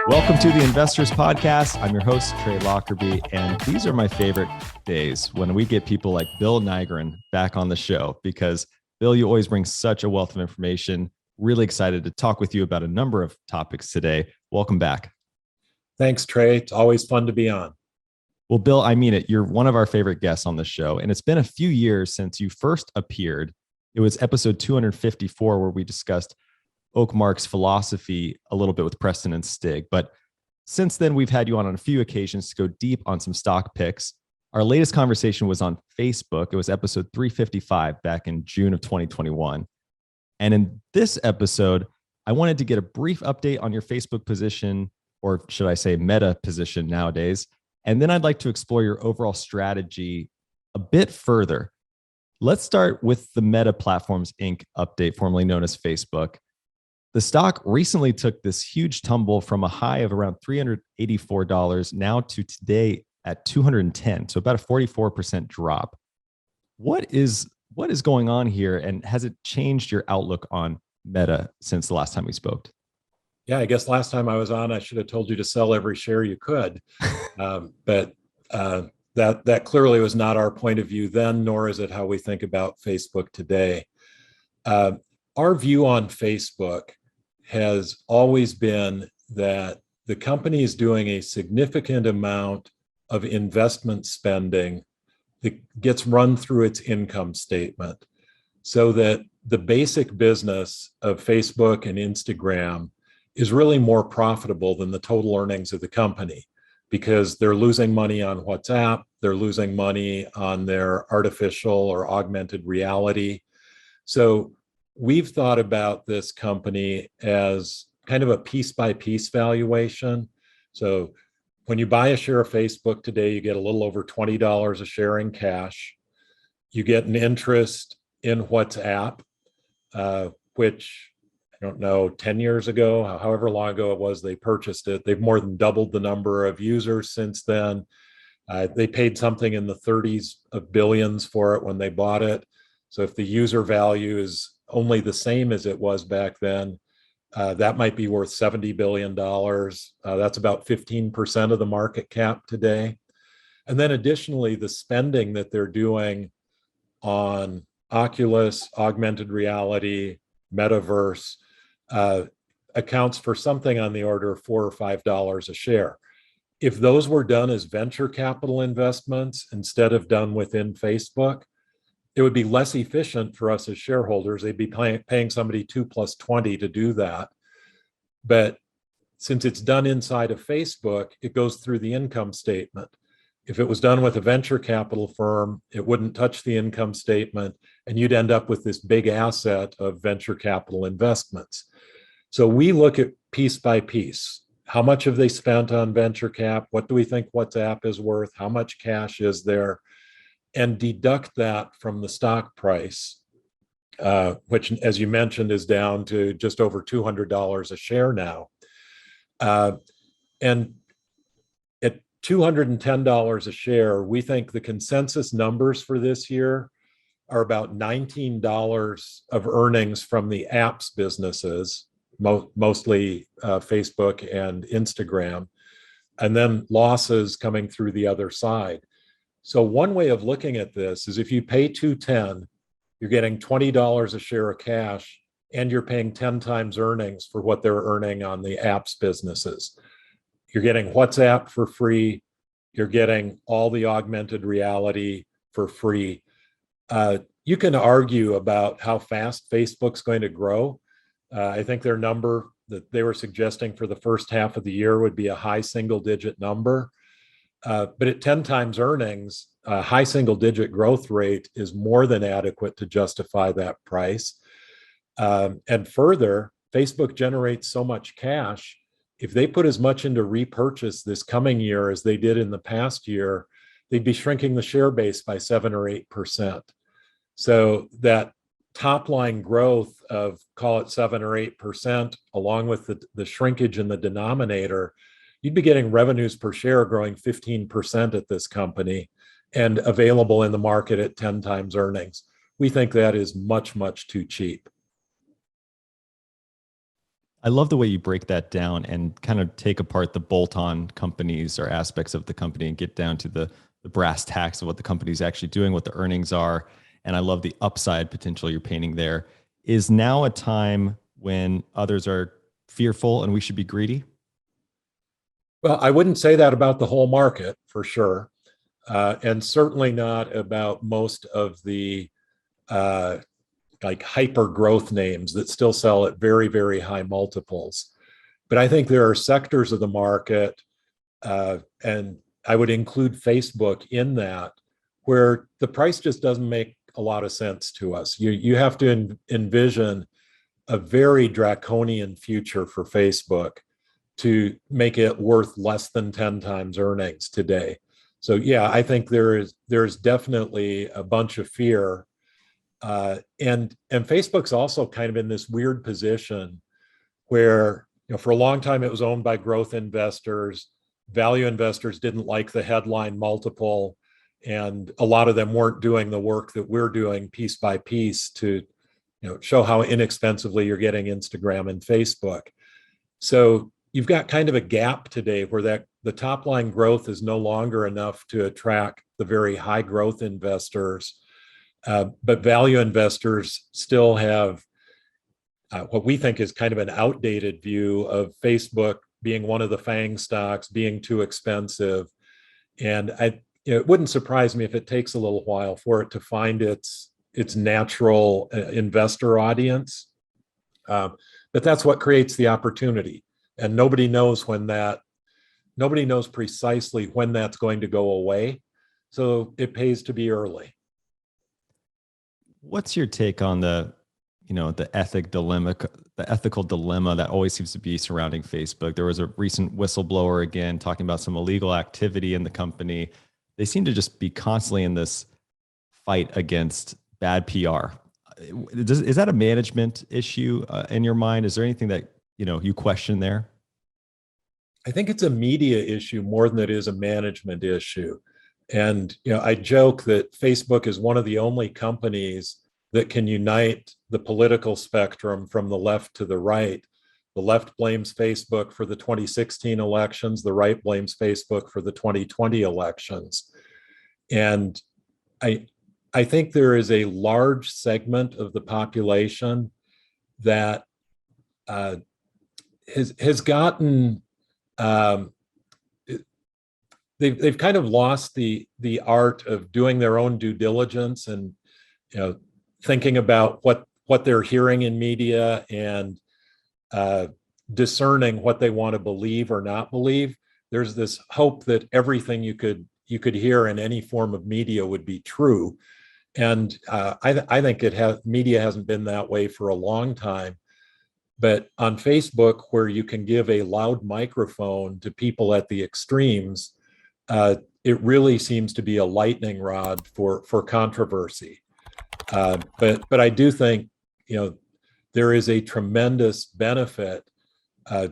Welcome to the Investors Podcast. I'm your host, Trey Lockerbie, and these are my favorite days when we get people like Bill Nygren back on the show because, Bill, you always bring such a wealth of information. Really excited to talk with you about a number of topics today. Welcome back. Thanks, Trey. It's always fun to be on. Well, Bill, I mean it. You're one of our favorite guests on the show, and it's been a few years since you first appeared. It was episode 254 where we discussed OakMark's philosophy a little bit with Preston and Stig. But since then, we've had you on a few occasions to go deep on some stock picks. Our latest conversation was on Facebook. It was episode 355 back in June of 2021. And in this episode, I wanted to get a brief update on your Facebook position, or should I say meta position nowadays. And then I'd like to explore your overall strategy a bit further. Let's start with the Meta Platforms Inc. update, formerly known as Facebook. The stock recently took this huge tumble from a high of around $384 now to today at $210. So about a 44% drop. What is going on here? And has it changed your outlook on Meta since the last time we spoke? Yeah, I guess last time I was on, I should have told you to sell every share you could. But that clearly was not our point of view then, nor is it how we think about Facebook today. Our view on Facebook has always been that the company is doing a significant amount of investment spending that gets run through its income statement, so that the basic business of Facebook and Instagram is really more profitable than the total earnings of the company, because they're losing money on WhatsApp, they're losing money on their artificial or augmented reality. So we've thought about this company as kind of a piece-by-piece valuation. So when you buy a share of Facebook today, you get a little over $20 a share in cash. You get an interest in WhatsApp, which I don't know, 10 years ago, however long ago it was they purchased it. They've more than doubled the number of users since then. They paid something in the 30s of billions for it when they bought it. So if the user value is only the same as it was back then, that might be worth $70 billion. That's about 15% of the market cap today. And then additionally, the spending that they're doing on Oculus, augmented reality, metaverse, accounts for something on the order of $4 or $5 a share. If those were done as venture capital investments instead of done within Facebook, it would be less efficient for us as shareholders. They'd be paying somebody 2 + 20 to do that. But since it's done inside of Facebook, it goes through the income statement. If it was done with a venture capital firm, it wouldn't touch the income statement, and you'd end up with this big asset of venture capital investments. So we look at piece by piece. How much have they spent on venture cap? What do we think WhatsApp is worth? How much cash is there? And deduct that from the stock price, which, as you mentioned, is down to just over $200 a share now. And at $210 a share, we think the consensus numbers for this year are about $19 of earnings from the apps businesses, mostly Facebook and Instagram, and then losses coming through the other side. So one way of looking at this is if you pay $210, you're getting $20 a share of cash, and you're paying 10 times earnings for what they're earning on the apps businesses. You're getting WhatsApp for free. You're getting all the augmented reality for free. You can argue about how fast Facebook's going to grow. I think their number that they were suggesting for the first half of the year would be a high single-digit number. But at 10 times earnings, a high single-digit growth rate is more than adequate to justify that price. And further, Facebook generates so much cash. If they put as much into repurchase this coming year as they did in the past year, they'd be shrinking the share base by 7 or 8%. So that top line growth of, call it 7 or 8%, along with the shrinkage in the denominator, you'd be getting revenues per share growing 15% at this company and available in the market at 10 times earnings. We think that is much, much too cheap. I love the way you break that down and kind of take apart the bolt-on companies or aspects of the company and get down to the brass tacks of what the company's actually doing, what the earnings are. And I love the upside potential you're painting there. Is now a time when others are fearful and we should be greedy? Well, I wouldn't say that about the whole market for sure, and certainly not about most of the uh, like hyper growth names that still sell at very, very high multiples. But I think there are sectors of the market, and I would include Facebook in that, where the price just doesn't make a lot of sense to us. You have to envision a very draconian future for Facebook to make it worth less than 10 times earnings today. So yeah, I think there's definitely a bunch of fear, and Facebook's also kind of in this weird position where, for a long time it was owned by growth investors. Value investors didn't like the headline multiple, and a lot of them weren't doing the work that we're doing piece by piece to show how inexpensively you're getting Instagram and Facebook. So you've got kind of a gap today where the top line growth is no longer enough to attract the very high growth investors, but value investors still have what we think is kind of an outdated view of Facebook being one of the FANG stocks, being too expensive. And it wouldn't surprise me if it takes a little while for it to find its natural investor audience. But that's what creates the opportunity. And nobody knows precisely when that's going to go away. So it pays to be early. What's your take on the ethical dilemma that always seems to be surrounding Facebook? There was a recent whistleblower again talking about some illegal activity in the company. They seem to just be constantly in this fight against bad PR. Is that a management issue in your mind? Is there anything that you question there? I think it's a media issue more than it is a management issue. And I joke that Facebook is one of the only companies that can unite the political spectrum from the left to the right. The left blames Facebook for the 2016 elections. The right blames Facebook for the 2020 elections. And I think there is a large segment of the population that has gotten they've kind of lost the art of doing their own due diligence and thinking about what they're hearing in media and discerning what they want to believe or not believe. There's this hope that everything you could hear in any form of media would be true, and I think media hasn't been that way for a long time. But on Facebook, where you can give a loud microphone to people at the extremes, it really seems to be a lightning rod for controversy. But I do think there is a tremendous benefit,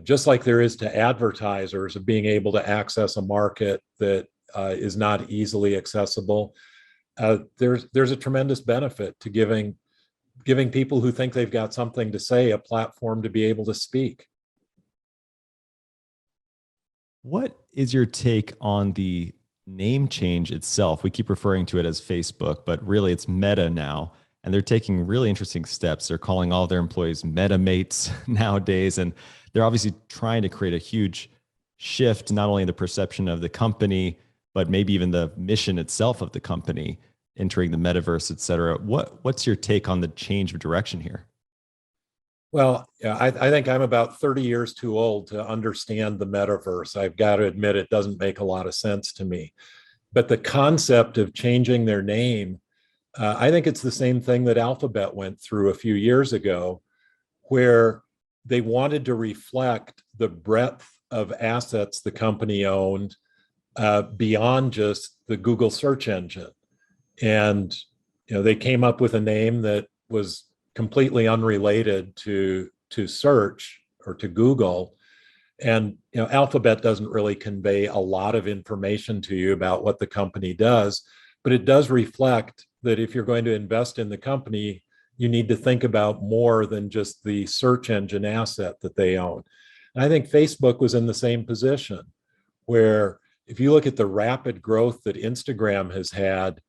just like there is to advertisers, of being able to access a market that is not easily accessible. There's a tremendous benefit to giving people who think they've got something to say a platform to be able to speak. What is your take on the name change itself? We keep referring to it as Facebook, but really it's Meta now. And they're taking really interesting steps. They're calling all their employees MetaMates nowadays. And they're obviously trying to create a huge shift, not only in the perception of the company, but maybe even the mission itself of the company, entering the metaverse, et cetera. What's your take on the change of direction here? Well, yeah, I think I'm about 30 years too old to understand the metaverse. I've got to admit, it doesn't make a lot of sense to me. But the concept of changing their name, I think it's the same thing that Alphabet went through a few years ago, where they wanted to reflect the breadth of assets the company owned beyond just the Google search engine. And they came up with a name that was completely unrelated to search or to Google. And Alphabet doesn't really convey a lot of information to you about what the company does, but it does reflect that if you're going to invest in the company, you need to think about more than just the search engine asset that they own. And I think Facebook was in the same position, where if you look at the rapid growth that Instagram has had,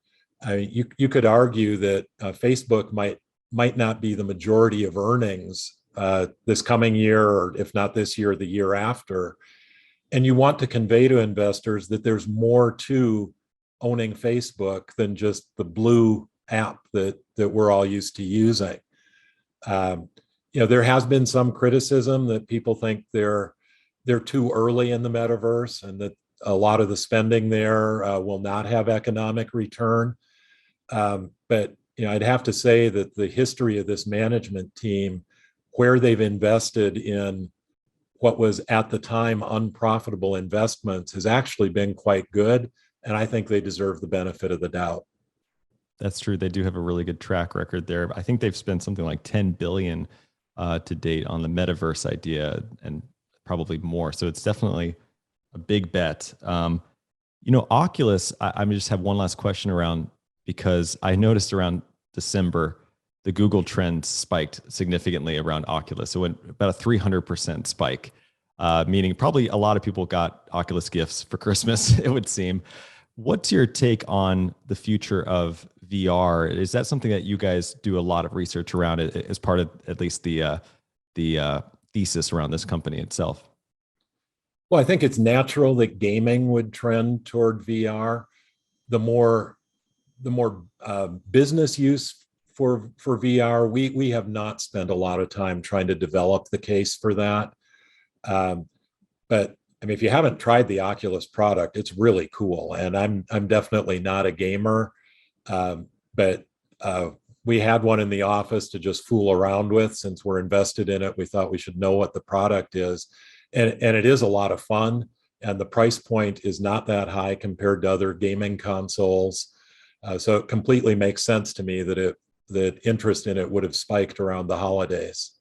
I mean, you could argue that Facebook might not be the majority of earnings this coming year, or if not this year, the year after. And you want to convey to investors that there's more to owning Facebook than just the blue app that we're all used to using. There has been some criticism that people think they're too early in the metaverse, and that a lot of the spending there will not have economic return. But I'd have to say that the history of this management team, where they've invested in what was at the time unprofitable investments, has actually been quite good. And I think they deserve the benefit of the doubt. That's true. They do have a really good track record there. I think they've spent something like 10 billion to date on the metaverse idea, and probably more. So it's definitely a big bet. Oculus, I just have one last question around, because I noticed around December, the Google trend spiked significantly around Oculus. It went about a 300% spike, meaning probably a lot of people got Oculus gifts for Christmas, it would seem. What's your take on the future of VR? Is that something that you guys do a lot of research around it as part of at least the thesis around this company itself? Well, I think it's natural that gaming would trend toward VR. The more business use for VR, we have not spent a lot of time trying to develop the case for that. But I mean, if you haven't tried the Oculus product, it's really cool. And I'm definitely not a gamer, but we had one in the office to just fool around with. Since we're invested in it, we thought we should know what the product is, and it is a lot of fun. And the price point is not that high compared to other gaming consoles, so it completely makes sense to me that interest in it would have spiked around the holidays.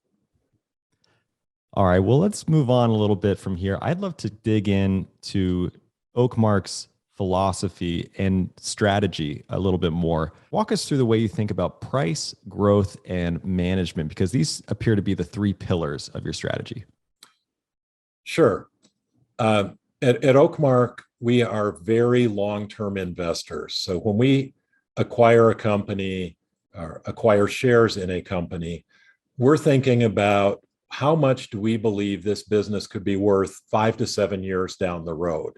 All right, well, let's move on a little bit from here. I'd love to dig into Oakmark's philosophy and strategy a little bit more. Walk us through the way you think about price, growth, and management, because these appear to be the three pillars of your strategy. Sure. At Oakmark, we are very long-term investors. So when we acquire a company or acquire shares in a company, we're thinking about how much do we believe this business could be worth 5 to 7 years down the road.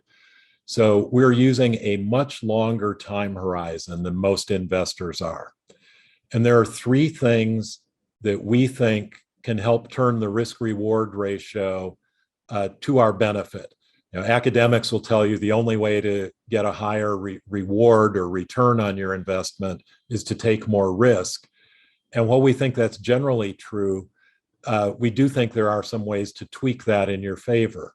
So we're using a much longer time horizon than most investors are. And there are three things that we think can help turn the risk-reward ratio to our benefit. Academics will tell you the only way to get a higher reward or return on your investment is to take more risk. And while we think that's generally true, we do think there are some ways to tweak that in your favor.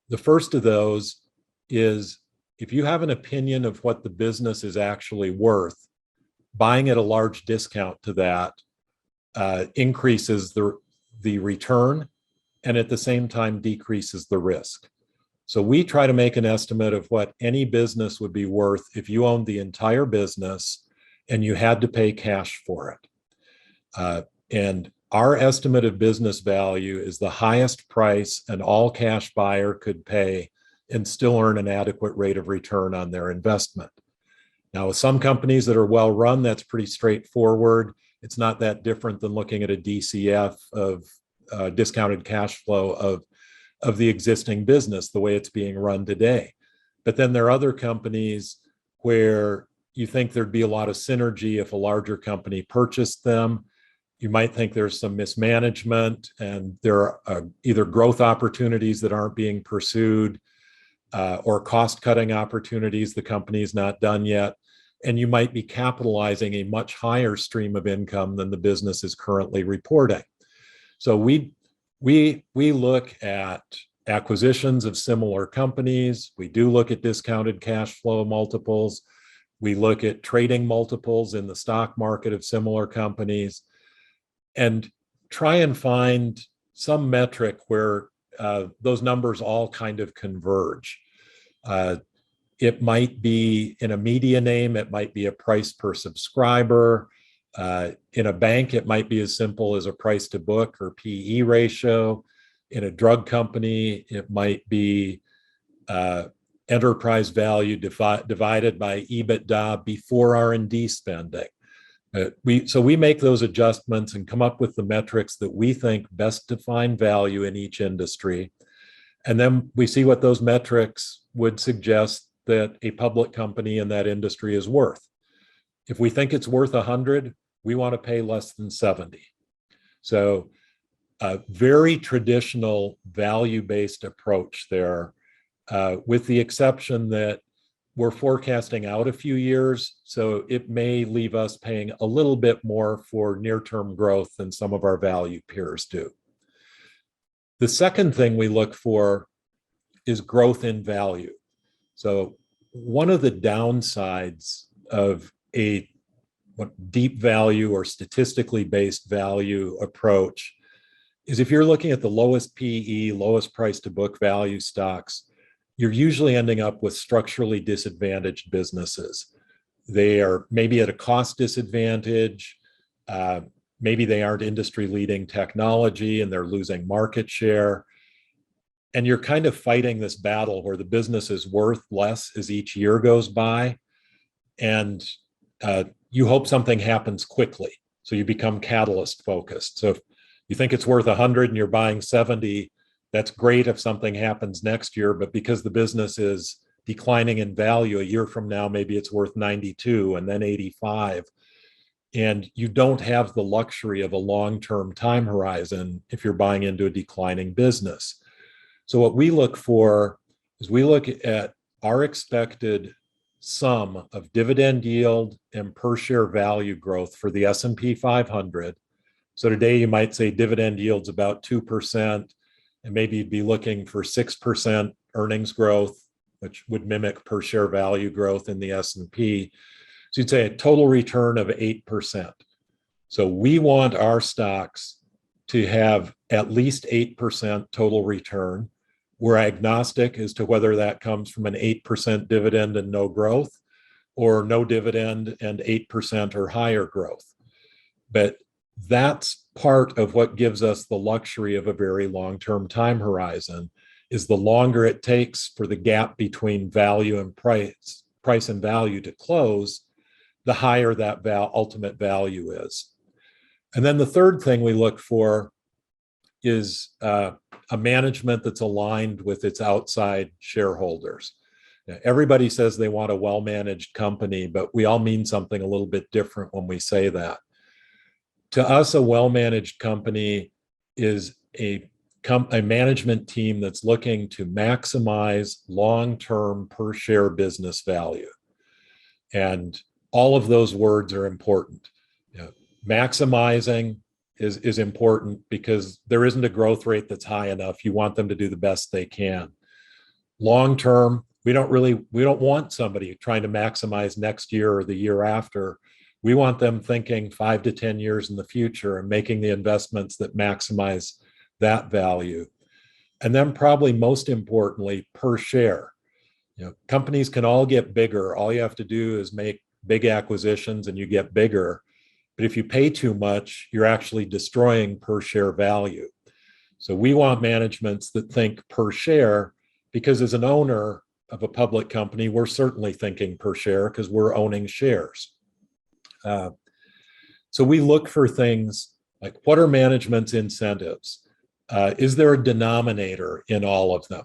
The first of those is, if you have an opinion of what the business is actually worth, buying at a large discount to that increases the return, and at the same time decreases the risk. So we try to make an estimate of what any business would be worth if you owned the entire business and you had to pay cash for it. And our estimate of business value is the highest price an all-cash buyer could pay and still earn an adequate rate of return on their investment. Now, with some companies that are well run, that's pretty straightforward. It's not that different than looking at a DCF of discounted cash flow of the existing business, the way it's being run today. But then there are other companies where you think there'd be a lot of synergy if a larger company purchased them. You might think there's some mismanagement and there are either growth opportunities that aren't being pursued or cost-cutting opportunities the company's not done yet. And you might be capitalizing a much higher stream of income than the business is currently reporting. So we look at acquisitions of similar companies. We do look at discounted cash flow multiples. We look at trading multiples in the stock market of similar companies, and try and find some metric where those numbers all kind of converge. It might be in a media name, it might be a price per subscriber, In a bank, it might be as simple as a price to book or PE ratio. In a drug company, it might be enterprise value divided by EBITDA before R&D spending. We make those adjustments and come up with the metrics that we think best define value in each industry. And then we see what those metrics would suggest that a public company in that industry is worth. If we think it's worth 100, we want to pay less than 70. So a very traditional value-based approach there, with the exception that we're forecasting out a few years, so it may leave us paying a little bit more for near-term growth than some of our value peers do. The second thing we look for is growth in value. So one of the downsides of a deep value or statistically based value approach is if you're looking at the lowest PE, lowest price to book value stocks, you're usually ending up with structurally disadvantaged businesses. They are maybe at a cost disadvantage. Maybe they aren't industry leading technology and they're losing market share. And you're kind of fighting this battle where the business is worth less as each year goes by. And you hope something happens quickly. So you become catalyst focused. So if you think it's worth 100 and you're buying 70, that's great if something happens next year. But because the business is declining in value, a year from now, maybe it's worth 92 and then 85. And you don't have the luxury of a long-term time horizon if you're buying into a declining business. So what we look for is we look at our expected sum of dividend yield and per share value growth for the S&P 500. So today you might say dividend yield's about 2%, and maybe you'd be looking for 6% earnings growth, which would mimic per share value growth in the S&P. So you'd say a total return of 8%. So we want our stocks to have at least 8% total return. We're agnostic as to whether that comes from an 8% dividend and no growth, or no dividend and 8% or higher growth. But that's part of what gives us the luxury of a very long-term time horizon, is the longer it takes for the gap between value and price and value to close, the higher that ultimate value is. And then the third thing we look for is a management that's aligned with its outside shareholders. Everybody says they want a well-managed company, but we all mean something a little bit different when we say that. To us, a well-managed company is a management team that's looking to maximize long-term per share business value. And all of those words are important. Maximizing is important because there isn't a growth rate that's high enough. You want them to do the best they can. Long-term, we don't want somebody trying to maximize next year or the year after. We want them thinking 5 to 10 years in the future and making the investments that maximize that value. And then probably most importantly, per share. Companies can all get bigger. All you have to do is make big acquisitions and you get bigger. But if you pay too much, you're actually destroying per share value. So we want managements that think per share, because as an owner of a public company, we're certainly thinking per share because we're owning shares. So we look for things like, what are management's incentives? Is there a denominator in all of them?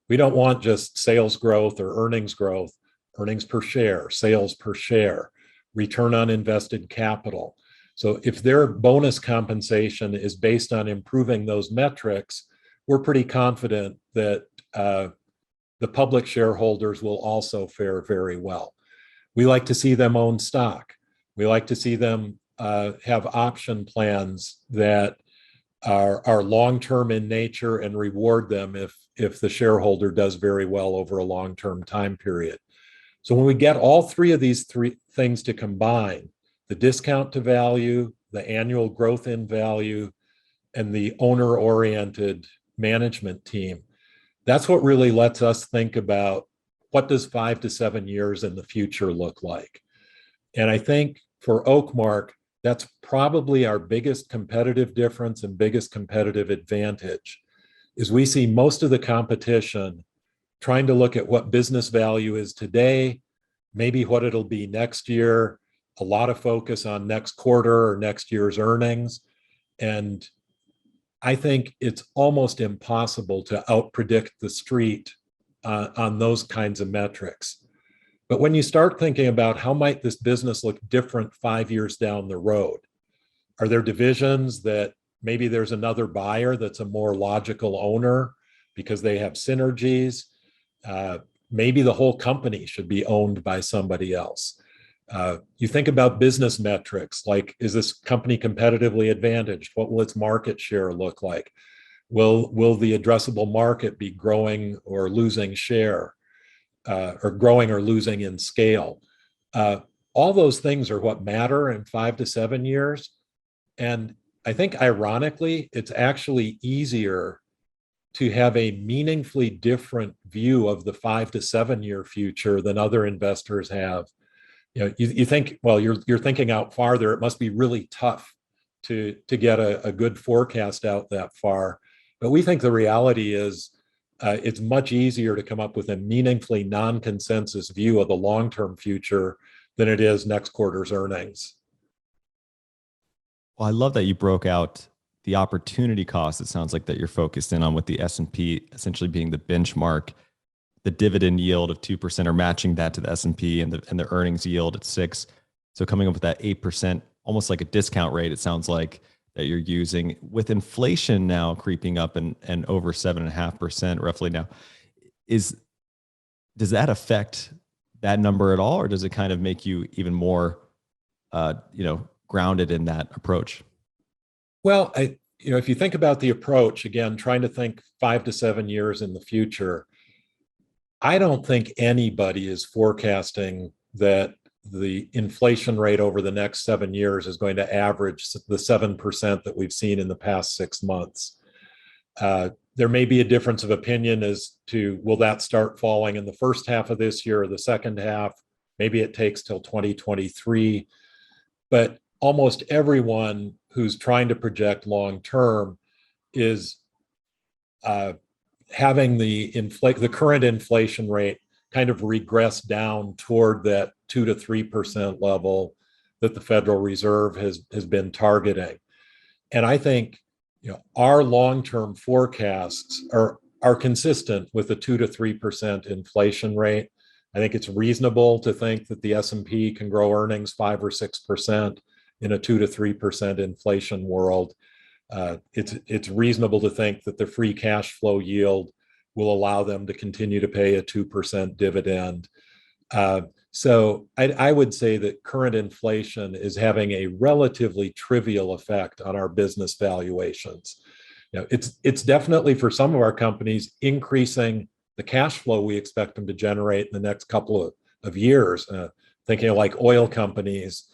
We don't want just sales growth or earnings growth, earnings per share, sales per share, return on invested capital. So if their bonus compensation is based on improving those metrics, we're pretty confident that the public shareholders will also fare very well. We like to see them own stock. We like to see them have option plans that are long-term in nature and reward them if the shareholder does very well over a long-term time period. So when we get all three of these things to combine, the discount to value, the annual growth in value, and the owner-oriented management team, that's what really lets us think about, what does 5 to 7 years in the future look like? And I think for OakMark, that's probably our biggest competitive difference and biggest competitive advantage, is we see most of the competition trying to look at what business value is today, maybe what it'll be next year, a lot of focus on next quarter or next year's earnings. And I think it's almost impossible to outpredict the street on those kinds of metrics. But when you start thinking about how might this business look different 5 years down the road, are there divisions that maybe there's another buyer that's a more logical owner because they have synergies? Maybe the whole company should be owned by somebody else. You think about business metrics, like, is this company competitively advantaged? What will its market share look like? Will the addressable market be growing or losing share, or growing or losing in scale? All those things are what matter in 5 to 7 years. And I think, ironically, it's actually easier to have a meaningfully different view of the 5 to 7 year future than other investors have. You think, well, you're thinking out farther. It must be really tough to get a good forecast out that far. But we think the reality is it's much easier to come up with a meaningfully non-consensus view of the long-term future than it is next quarter's earnings. Well, I love that you broke out the opportunity cost. It sounds like that you're focused in on, with the S&P essentially being the benchmark, the dividend yield of 2%, or matching that to the S&P, and the earnings yield at 6%. So coming up with that 8%, almost like a discount rate, it sounds like, that you're using, with inflation now creeping up and over 7.5% roughly now. Does that affect that number at all, or does it kind of make you even more grounded in that approach? Well, if you think about the approach, again, trying to think 5 to 7 years in the future, I don't think anybody is forecasting that the inflation rate over the next 7 years is going to average the 7% that we've seen in the past 6 months. There may be a difference of opinion as to, will that start falling in the first half of this year or the second half? Maybe it takes till 2023. But almost everyone who's trying to project long term is having the current inflation rate kind of regress down toward that 2 to 3% level that the Federal Reserve has been targeting. And I think our long-term forecasts are consistent with a 2 to 3% inflation rate. I think it's reasonable to think that the S&P can grow earnings 5 or 6% in a 2 to 3% inflation world. It's reasonable to think that the free cash flow yield will allow them to continue to pay a 2% dividend. So I would say that current inflation is having a relatively trivial effect on our business valuations. It's definitely, for some of our companies, increasing the cash flow we expect them to generate in the next couple of years. Thinking of like oil companies,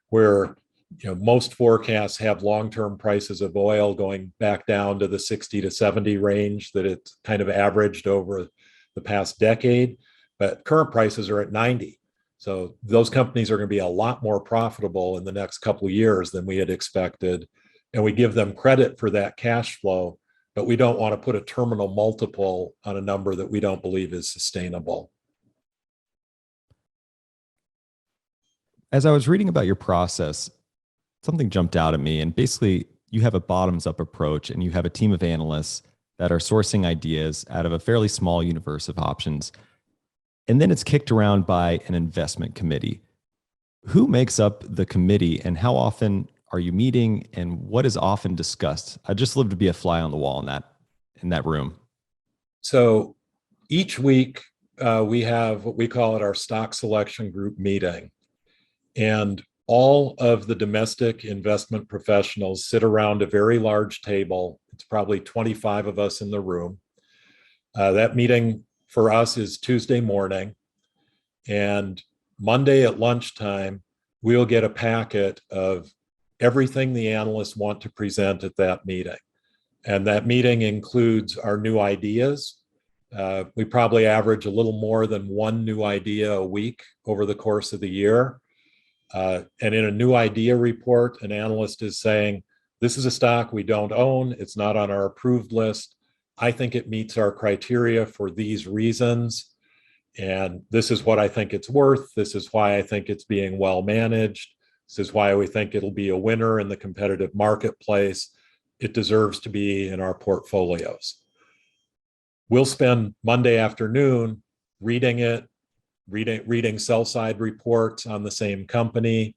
where most forecasts have long-term prices of oil going back down to the 60 to 70 range that it's kind of averaged over the past decade, but current prices are at 90. So those companies are going to be a lot more profitable in the next couple of years than we had expected. And we give them credit for that cash flow, but we don't want to put a terminal multiple on a number that we don't believe is sustainable. As I was reading about your process, something jumped out at me. And basically, you have a bottoms-up approach, and you have a team of analysts that are sourcing ideas out of a fairly small universe of options. And then it's kicked around by an investment committee. Who makes up the committee, and how often are you meeting, and what is often discussed? I'd just love to be a fly on the wall in that room. So each week we have what we call our stock selection group meeting. And all of the domestic investment professionals sit around a very large table. It's probably 25 of us in the room. That meeting for us is Tuesday morning. And Monday at lunchtime, we'll get a packet of everything the analysts want to present at that meeting. And that meeting includes our new ideas. We probably average a little more than one new idea a week over the course of the year. And in a new idea report, an analyst is saying, this is a stock we don't own. It's not on our approved list. I think it meets our criteria for these reasons. And this is what I think it's worth. This is why I think it's being well managed. This is why we think it'll be a winner in the competitive marketplace. It deserves to be in our portfolios. We'll spend Monday afternoon reading it, reading sell-side reports on the same company,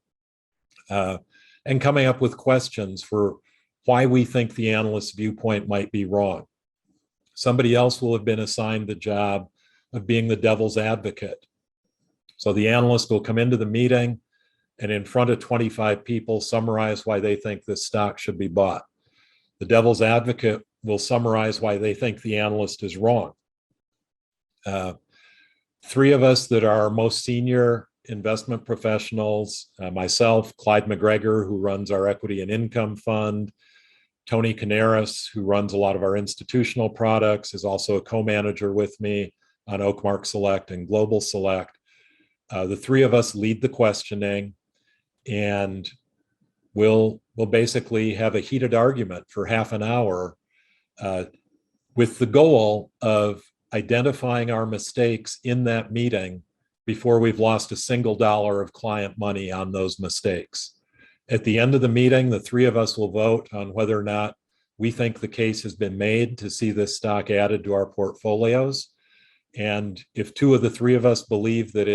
and coming up with questions for why we think the analyst's viewpoint might be wrong. Somebody else will have been assigned the job of being the devil's advocate. So the analyst will come into the meeting and in front of 25 people summarize why they think this stock should be bought. The devil's advocate will summarize why they think the analyst is wrong. Three of us that are our most senior investment professionals, myself, Clyde McGregor, who runs our equity and income fund, Tony Canaris, who runs a lot of our institutional products, is also a co-manager with me on OakMark Select and Global Select. The three of us lead the questioning, and we'll basically have a heated argument for half an hour with the goal of identifying our mistakes in that meeting before we've lost a single dollar of client money on those mistakes. At the end of the meeting, the three of us will vote on whether or not we think the case has been made to see this stock added to our portfolios. And if two of the three of us believe that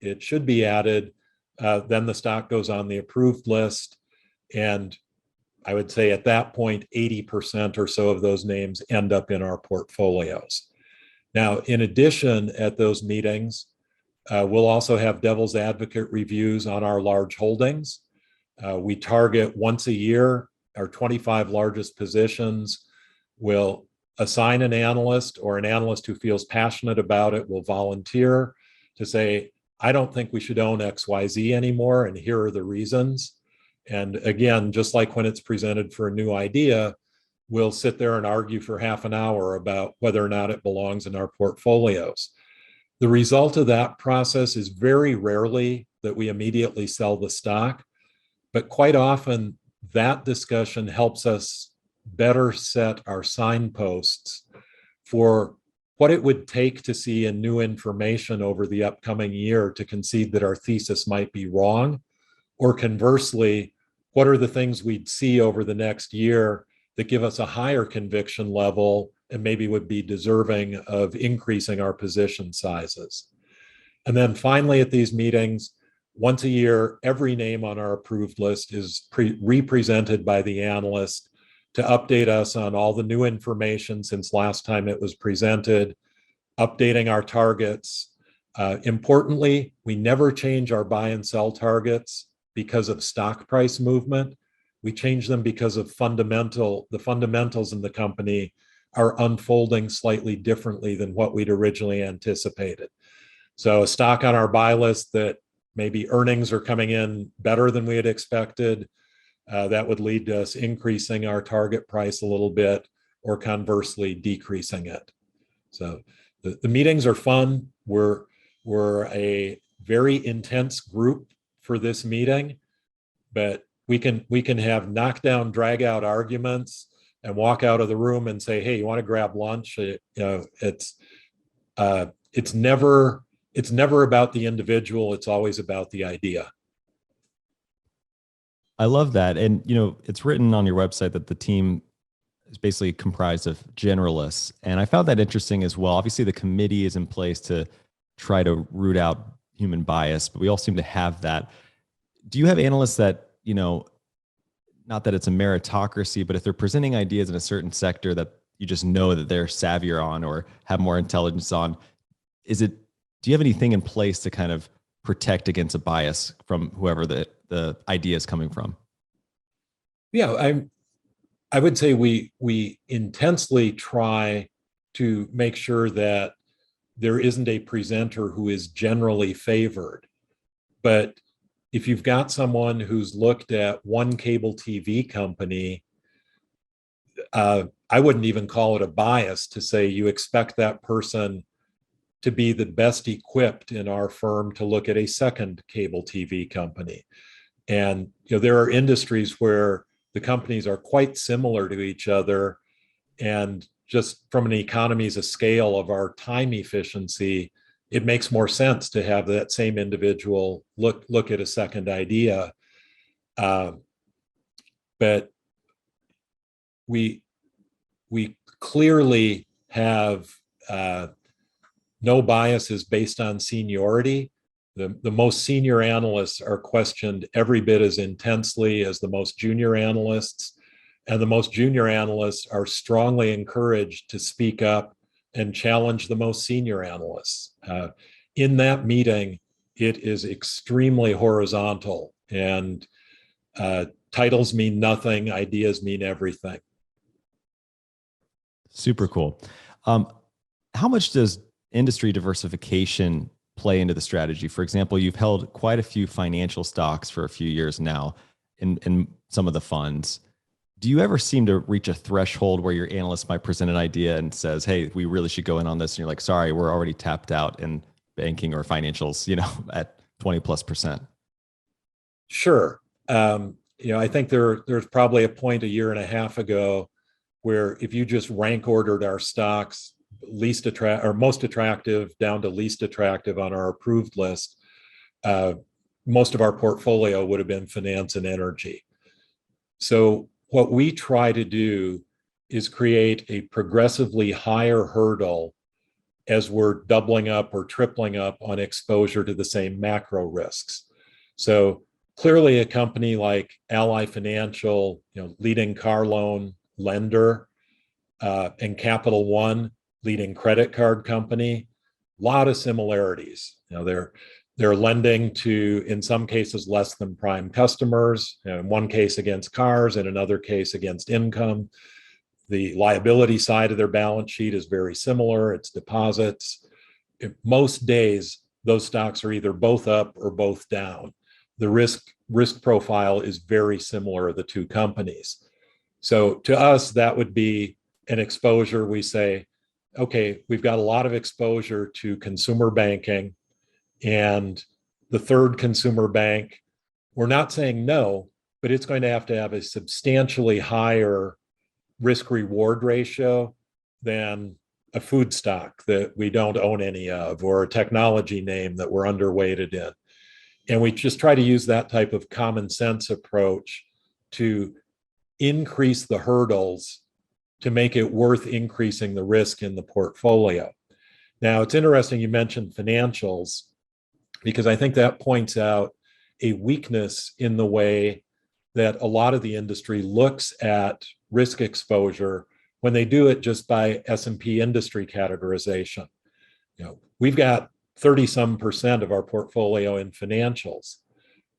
it should be added, then the stock goes on the approved list. And I would say at that point, 80% or so of those names end up in our portfolios. Now, in addition, at those meetings, we'll also have devil's advocate reviews on our large holdings. We target once a year our 25 largest positions. We'll assign an analyst, or an analyst who feels passionate about it will volunteer to say, I don't think we should own XYZ anymore, and here are the reasons. And again, just like when it's presented for a new idea, we'll sit there and argue for half an hour about whether or not it belongs in our portfolios. The result of that process is very rarely that we immediately sell the stock, but quite often that discussion helps us better set our signposts for what it would take to see in new information over the upcoming year to concede that our thesis might be wrong, or conversely, what are the things we'd see over the next year that give us a higher conviction level and maybe would be deserving of increasing our position sizes. And then finally at these meetings, once a year, every name on our approved list is represented by the analyst to update us on all the new information since last time it was presented, updating our targets. Importantly, we never change our buy and sell targets because of stock price movement. We change them because of the fundamentals in the company are unfolding slightly differently than what we'd originally anticipated. So a stock on our buy list that maybe earnings are coming in better than we had expected, that would lead to us increasing our target price a little bit, or conversely decreasing it. So the meetings are fun. We're a very intense group for this meeting, but we can have knockdown, drag out arguments and walk out of the room and say, hey, you want to grab lunch? It's never about the individual. It's always about the idea. I love that. And, it's written on your website that the team is basically comprised of generalists. And I found that interesting as well. Obviously, the committee is in place to try to root out human bias, but we all seem to have that. Do you have analysts that, not that it's a meritocracy, but if they're presenting ideas in a certain sector that you just know that they're savvier on or have more intelligence on, do you have anything in place to kind of protect against a bias from whoever the idea is coming from? Yeah, I would say we intensely try to make sure that there isn't a presenter who is generally favored. But if you've got someone who's looked at one cable TV company, I wouldn't even call it a bias to say you expect that person to be the best equipped in our firm to look at a second cable TV company. And there are industries where the companies are quite similar to each other, and just from an economies of scale of our time efficiency, it makes more sense to have that same individual look at a second idea. But we clearly have no biases based on seniority. The most senior analysts are questioned every bit as intensely as the most junior analysts, and the most junior analysts are strongly encouraged to speak up and challenge the most senior analysts. In that meeting, it is extremely horizontal, and titles mean nothing, ideas mean everything. Super cool. How much does industry diversification play into the strategy? For example, you've held quite a few financial stocks for a few years now in some of the funds. Do you ever seem to reach a threshold where your analyst might present an idea and says, hey, we really should go in on this? And you're like, sorry, we're already tapped out in banking or financials, at 20+%. Sure. I think there's probably a point a year and a half ago where if you just rank ordered our stocks, most attractive down to least attractive on our approved list, most of our portfolio would have been finance and energy. So what we try to do is create a progressively higher hurdle as we're doubling up or tripling up on exposure to the same macro risks. So clearly a company like Ally Financial, leading car loan lender, and Capital One, leading credit card company, a lot of similarities. They're lending to, in some cases, less than prime customers, in one case against cars, in another case against income. The liability side of their balance sheet is very similar. It's deposits. Most days, those stocks are either both up or both down. The risk profile is very similar of the two companies. So to us, that would be an exposure. We say, okay, we've got a lot of exposure to consumer banking, and the third consumer bank, we're not saying no, but it's going to have a substantially higher risk reward ratio than a food stock that we don't own any of, or a technology name that we're underweighted in. And we just try to use that type of common sense approach to increase the hurdles to make it worth increasing the risk in the portfolio. Now, it's interesting you mentioned financials, because I think that points out a weakness in the way that a lot of the industry looks at risk exposure when they do it just by S&P industry categorization. We've got 30-some% of our portfolio in financials,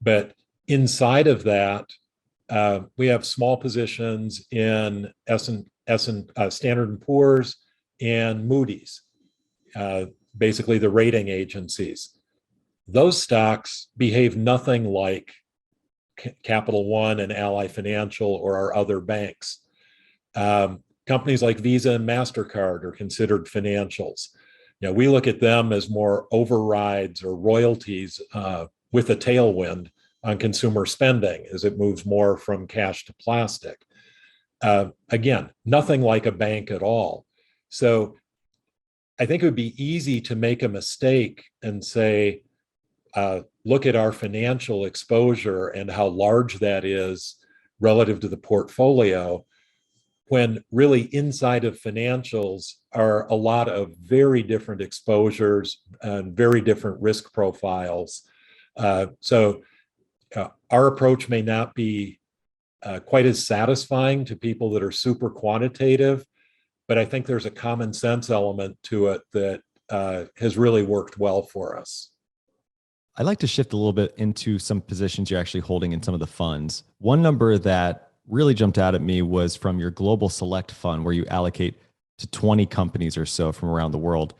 but inside of that, we have small positions in Standard & Poor's and Moody's, basically the rating agencies. Those stocks behave nothing like Capital One and Ally Financial or our other banks. Companies like Visa and Mastercard are considered financials. We look at them as more overrides or royalties with a tailwind on consumer spending as it moves more from cash to plastic. Again, nothing like a bank at all. So I think it would be easy to make a mistake and say, look at our financial exposure and how large that is relative to the portfolio, when really inside of financials are a lot of very different exposures and very different risk profiles. So our approach may not be quite as satisfying to people that are super quantitative, but I think there's a common sense element to it that has really worked well for us. I'd like to shift a little bit into some positions you're actually holding in some of the funds. One number that really jumped out at me was from your Global Select Fund, where you allocate to 20 companies or so from around the world.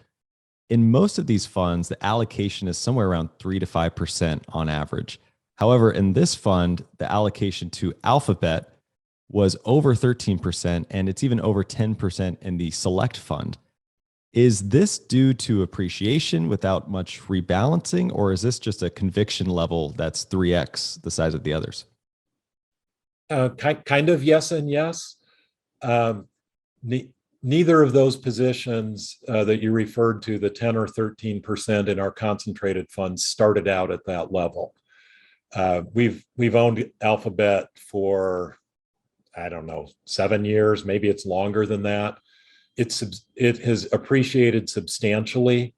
In most of these funds, the allocation is somewhere around 3 to 5% on average. However, in this fund, the allocation to Alphabet was over 13%, and it's even over 10% in the Select Fund. Is this due to appreciation without much rebalancing, or is this just a conviction level that's 3x the size of the others? Kind of yes and yes. Um, Neither of those positions that you referred to, the 10 or 13% in our concentrated funds, started out at that level. We've owned Alphabet for, I don't know, 7 years. Maybe it's longer than that. It has appreciated substantially.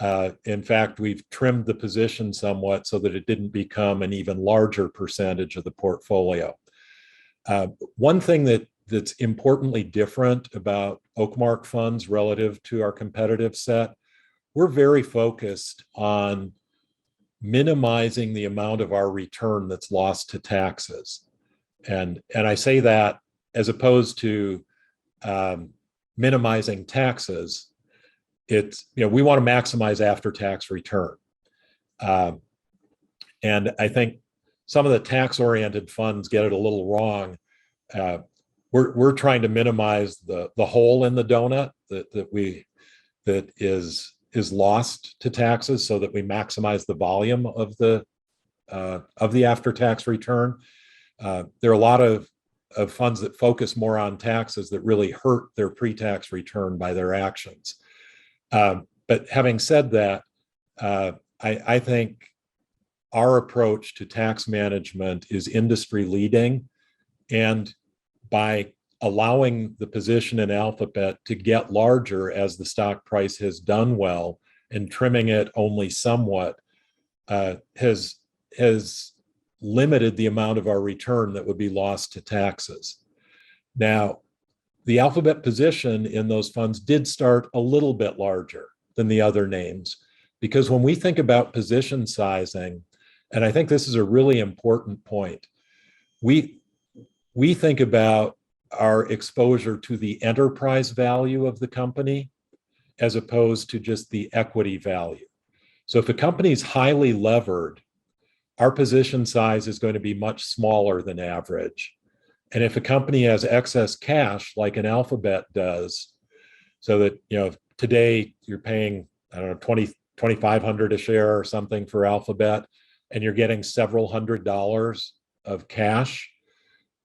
In fact, we've trimmed the position somewhat so that it didn't become an even larger percentage of the portfolio. One thing that's importantly different about OakMark funds relative to our competitive set, we're very focused on minimizing the amount of our return that's lost to taxes. And I say that as opposed to minimizing taxes. It's, we want to maximize after-tax return. And I think some of the tax-oriented funds get it a little wrong. We're trying to minimize the hole in the donut that is lost to taxes, so that we maximize the volume of the after-tax return. There are a lot of funds that focus more on taxes that really hurt their pre-tax return by their actions. But having said that, I think our approach to tax management is industry leading, and by allowing the position in Alphabet to get larger as the stock price has done well, and trimming it only somewhat, has limited the amount of our return that would be lost to taxes. Now, the Alphabet position in those funds did start a little bit larger than the other names, because when we think about position sizing, and I think this is a really important point, we think about our exposure to the enterprise value of the company as opposed to just the equity value. So if a company is highly levered, our position size is going to be much smaller than average. And if a company has excess cash, like an Alphabet does, so that, today you're paying, I don't know, $2,500 a share or something for Alphabet, and you're getting several $100s of cash,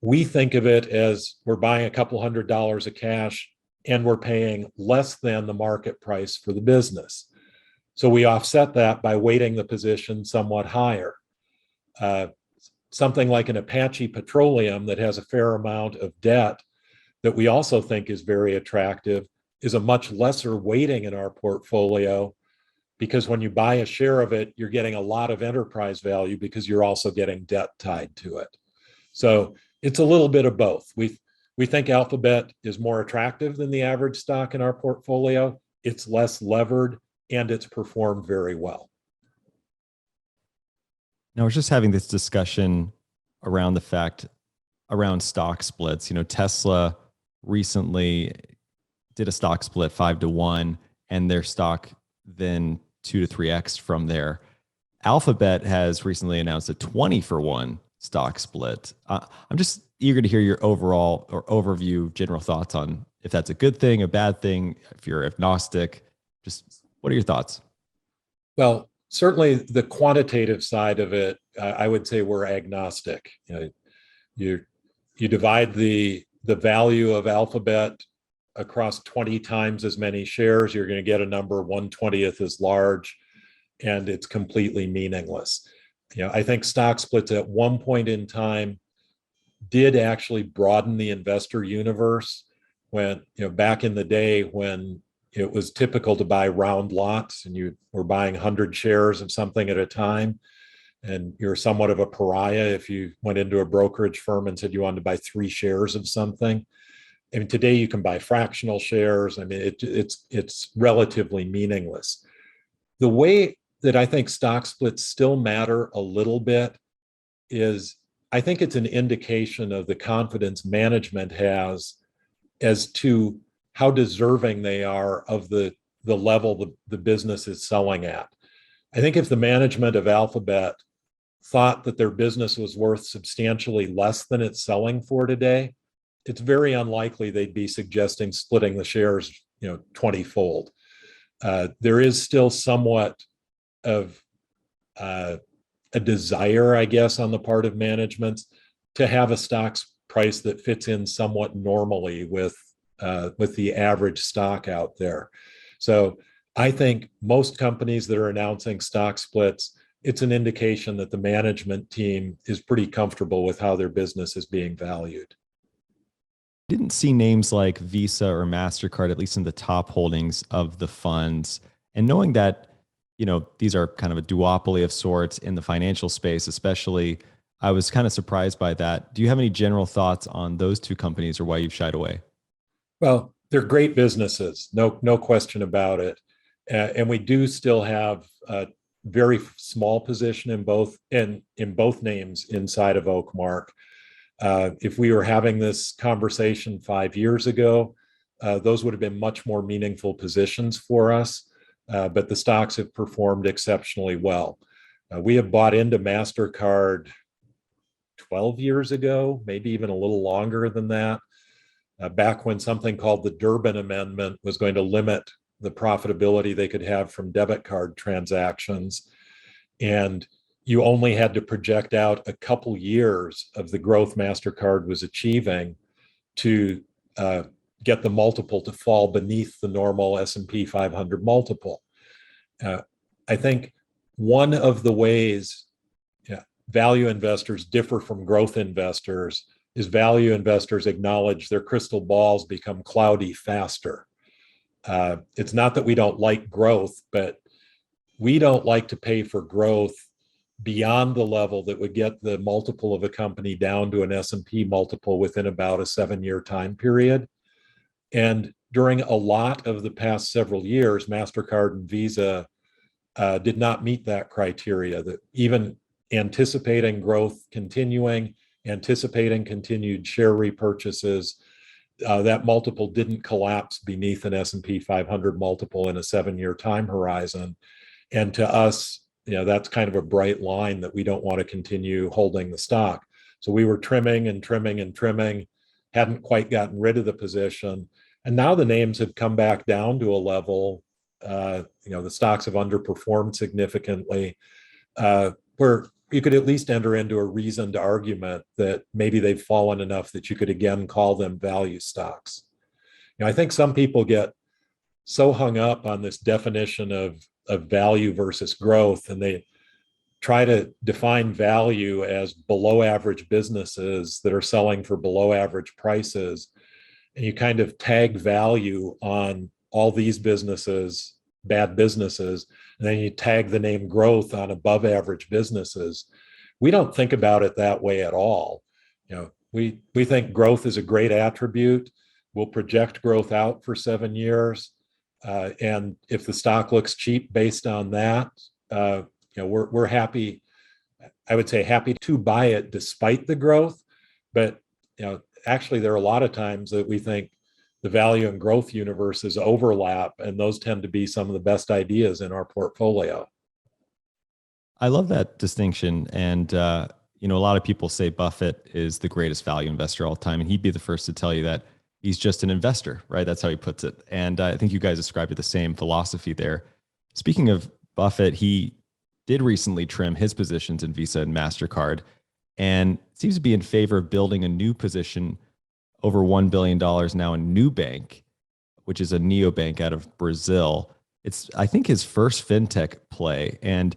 we think of it as we're buying a couple $100s of cash and we're paying less than the market price for the business. So we offset that by weighting the position somewhat higher. Something like an Apache Petroleum that has a fair amount of debt that we also think is very attractive is a much lesser weighting in our portfolio, because when you buy a share of it, you're getting a lot of enterprise value because you're also getting debt tied to it. So it's a little bit of both. We think Alphabet is more attractive than the average stock in our portfolio. It's less levered and it's performed very well. Now, I was just having this discussion around around stock splits. Tesla recently did a stock split 5-1, and their stock then 2 to 3x from there. Alphabet has recently announced a 20-for-1 stock split. I'm just eager to hear your overall or overview, general thoughts on if that's a good thing, a bad thing, if you're agnostic. Just what are your thoughts? Well, certainly the quantitative side of it, I would say we're agnostic. You divide the value of Alphabet across 20 times as many shares, you're going to get a number 1/20th as large, and it's completely meaningless. I think stock splits at one point in time did actually broaden the investor universe, when, back in the day when it was typical to buy round lots and you were buying 100 shares of something at a time. And you're somewhat of a pariah if you went into a brokerage firm and said you wanted to buy 3 shares of something. I mean, today you can buy fractional shares. I mean, it's relatively meaningless. The way that I think stock splits still matter a little bit is, I think it's an indication of the confidence management has as to how deserving they are of the level the business is selling at. I think if the management of Alphabet thought that their business was worth substantially less than it's selling for today, it's very unlikely they'd be suggesting splitting the shares 20-fold. There is still somewhat of a desire, I guess, on the part of management to have a stock price that fits in somewhat normally with the average stock out there. So I think most companies that are announcing stock splits, it's an indication that the management team is pretty comfortable with how their business is being valued. Didn't see names like Visa or Mastercard, at least in the top holdings of the funds. And knowing that, these are kind of a duopoly of sorts in the financial space, especially, I was kind of surprised by that. Do you have any general thoughts on those two companies or why you've shied away? Well, they're great businesses, no question about it. And we do still have a very small position in both names inside of OakMark. If we were having this conversation 5 years ago, those would have been much more meaningful positions for us. But the stocks have performed exceptionally well. We have bought into Mastercard 12 years ago, maybe even a little longer than that, back when something called the Durbin Amendment was going to limit the profitability they could have from debit card transactions. And you only had to project out a couple years of the growth Mastercard was achieving to get the multiple to fall beneath the normal S&P 500 multiple. I think one of the ways value investors differ from growth investors is value investors acknowledge their crystal balls become cloudy faster. It's not that we don't like growth, but we don't like to pay for growth beyond the level that would get the multiple of a company down to an S&P multiple within about a 7-year time period. And during a lot of the past several years, Mastercard and Visa did not meet that criteria, that even anticipating growth continuing, anticipating continued share repurchases, that multiple didn't collapse beneath an S&P 500 multiple in a 7-year time horizon. And to us, that's kind of a bright line that we don't want to continue holding the stock. So we were trimming and trimming and trimming, hadn't quite gotten rid of the position. And now the names have come back down to a level, the stocks have underperformed significantly, where you could at least enter into a reasoned argument that maybe they've fallen enough that you could again call them value stocks. I think some people get so hung up on this definition of value versus growth, and they try to define value as below average businesses that are selling for below average prices. And you kind of tag value on all these businesses, bad businesses, and then you tag the name growth on above average businesses. We don't think about it that way at all. We think growth is a great attribute. We'll project growth out for 7 years. And if the stock looks cheap based on that, we're happy, I would say happy to buy it despite the growth. But, actually there are a lot of times that we think the value and growth universes overlap, and those tend to be some of the best ideas in our portfolio. I love that distinction. And, a lot of people say Buffett is the greatest value investor of all time, and he'd be the first to tell you that he's just an investor, right? That's how he puts it. And I think you guys described it the same philosophy there. Speaking of Buffett, he did recently trim his positions in Visa and Mastercard, and seems to be in favor of building a new position over $1 billion now in Nubank, which is a neobank out of Brazil. It's, I think, his first fintech play. And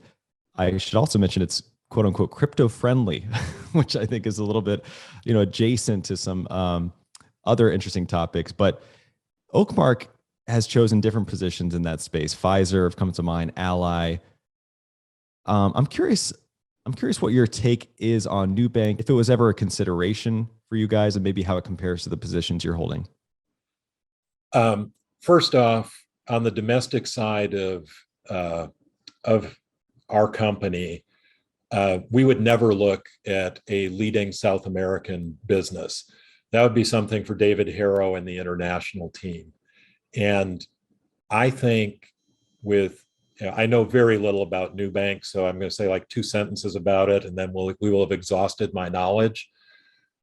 I should also mention it's quote unquote crypto friendly, which I think is a little bit, adjacent to some other interesting topics. But OakMark has chosen different positions in that space. Fiserv comes to mind, Ally. I'm curious what your take is on Nubank, if it was ever a consideration for you guys, and maybe how it compares to the positions you're holding. First off, on the domestic side of our company, we would never look at a leading South American business. That would be something for David Harrow and the international team. And I think I know very little about Nubank, so I'm going to say like 2 sentences about it, and then we will have exhausted my knowledge.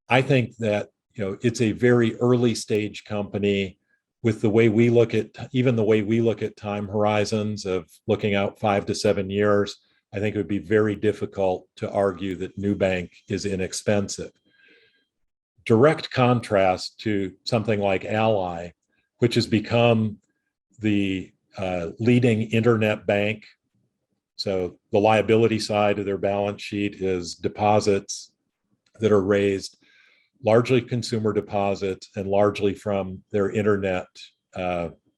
I think that it's a very early stage company with the way we look at, even the way we look at time horizons of looking out 5 to 7 years, I think it would be very difficult to argue that Nubank is inexpensive. Direct contrast to something like Ally, which has become the leading internet bank. So the liability side of their balance sheet is deposits that are raised, largely consumer deposits and largely from their internet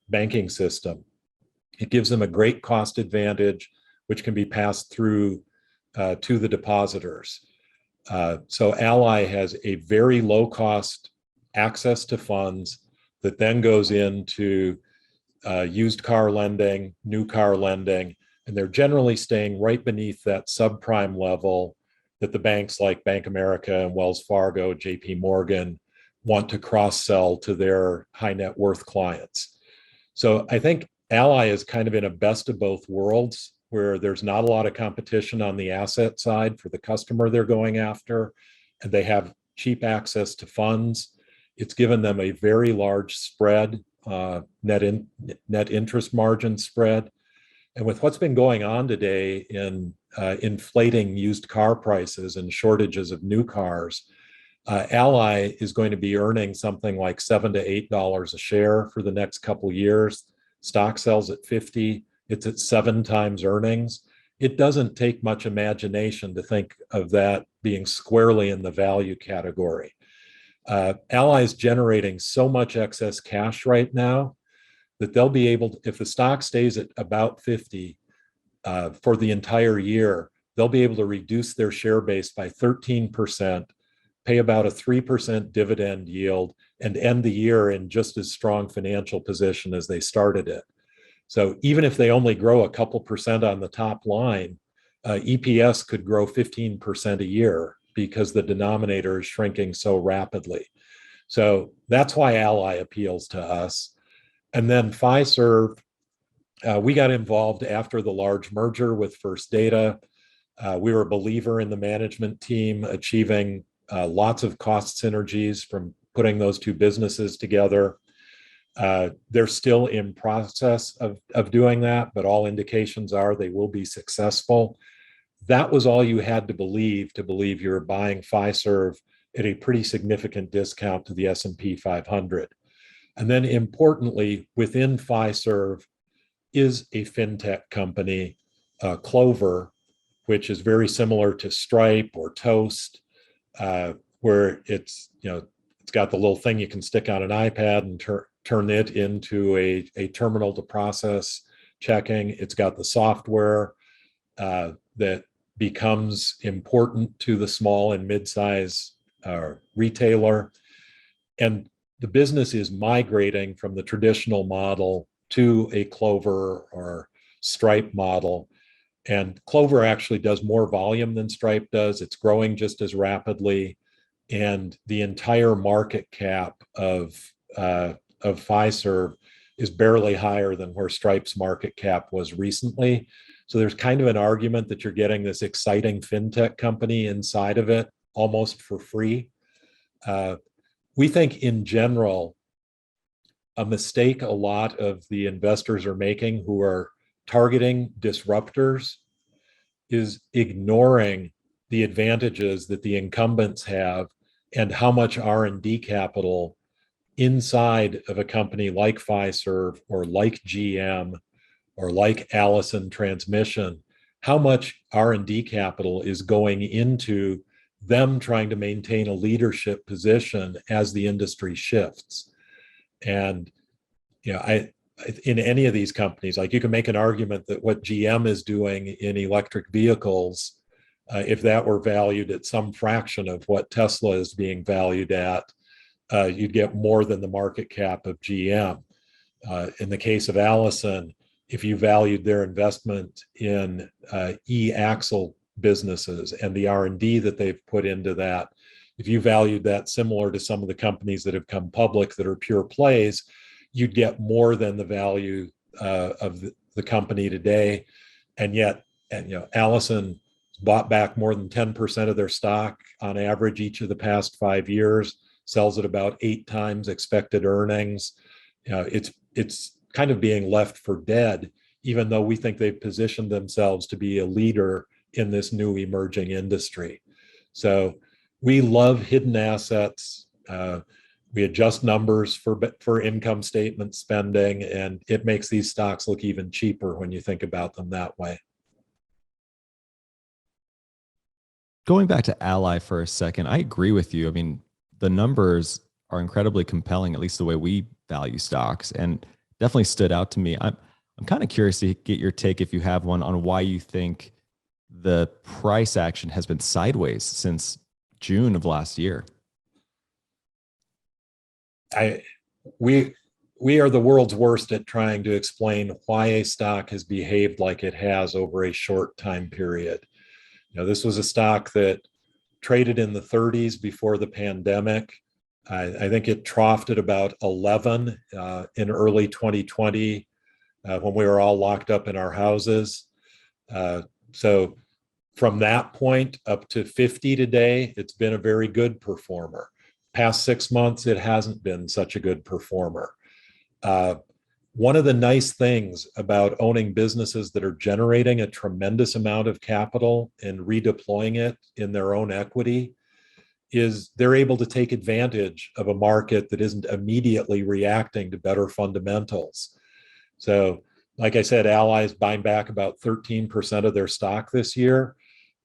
banking system. It gives them a great cost advantage, which can be passed through to the depositors. So Ally has a very low cost access to funds that then goes into used car lending, new car lending, and they're generally staying right beneath that subprime level that the banks like Bank America and Wells Fargo, JP Morgan want to cross-sell to their high net worth clients. So I think Ally is kind of in a best of both worlds, where there's not a lot of competition on the asset side for the customer they're going after, and they have cheap access to funds. It's given them a very large spread, net interest margin spread. And with what's been going on today in inflating used car prices and shortages of new cars, Ally is going to be earning something like $7 to $8 a share for the next couple years. Stock sells at 50. It's at 7 times earnings. It doesn't take much imagination to think of that being squarely in the value category. Ally is generating so much excess cash right now that they'll be able to, if the stock stays at about 50 for the entire year, they'll be able to reduce their share base by 13%, pay about a 3% dividend yield, and end the year in just as strong financial position as they started it. So even if they only grow a couple percent on the top line, EPS could grow 15% a year because the denominator is shrinking so rapidly. So that's why Ally appeals to us. And then Fiserv, we got involved after the large merger with First Data. We were a believer in the management team achieving lots of cost synergies from putting those two businesses together. They're still in process of doing that, but all indications are they will be successful. That was all you had to believe you were buying Fiserv at a pretty significant discount to the S&P 500. And then importantly, within Fiserv is a fintech company, Clover, which is very similar to Stripe or Toast, where it's got the little thing you can stick on an iPad and turn it into a terminal to process checking. It's got the software that becomes important to the small and mid-size retailer. And the business is migrating from the traditional model to a Clover or Stripe model. And Clover actually does more volume than Stripe does. It's growing just as rapidly. And the entire market cap of Fiserv is barely higher than where Stripe's market cap was recently. So there's kind of an argument that you're getting this exciting fintech company inside of it almost for free. We think in general, a mistake a lot of the investors are making who are targeting disruptors is ignoring the advantages that the incumbents have and how much R&D capital inside of a company like Fiserv or like GM or like Allison Transmission, how much R&D capital is going into them trying to maintain a leadership position as the industry shifts. And in any of these companies, like you can make an argument that what GM is doing in electric vehicles, if that were valued at some fraction of what Tesla is being valued at, you'd get more than the market cap of GM. In the case of Allison, if you valued their investment in e-axle businesses and the R&D that they've put into that, if you valued that similar to some of the companies that have come public that are pure plays, you'd get more than the value of the company today. And yet, Allison bought back more than 10% of their stock on average each of the past 5 years, sells at about 8 times expected earnings, it's kind of being left for dead, even though we think they've positioned themselves to be a leader in this new emerging industry. So we love hidden assets. We adjust numbers for income statement spending, and it makes these stocks look even cheaper when you think about them that way. Going back to Ally for a second, I agree with you. I mean, the numbers are incredibly compelling, at least the way we value stocks, and definitely stood out to me. I'm kind of curious to get your take, if you have one, on why you think the price action has been sideways since June of last year. We are the world's worst at trying to explain why a stock has behaved like it has over a short time period. This was a stock that traded in the 30s before the pandemic. I think it troughed at about 11 in early 2020 when we were all locked up in our houses. So from that point up to 50 today, it's been a very good performer. Past 6 months, it hasn't been such a good performer. One of the nice things about owning businesses that are generating a tremendous amount of capital and redeploying it in their own equity is they're able to take advantage of a market that isn't immediately reacting to better fundamentals. So, like I said, Ally is buying back about 13% of their stock this year.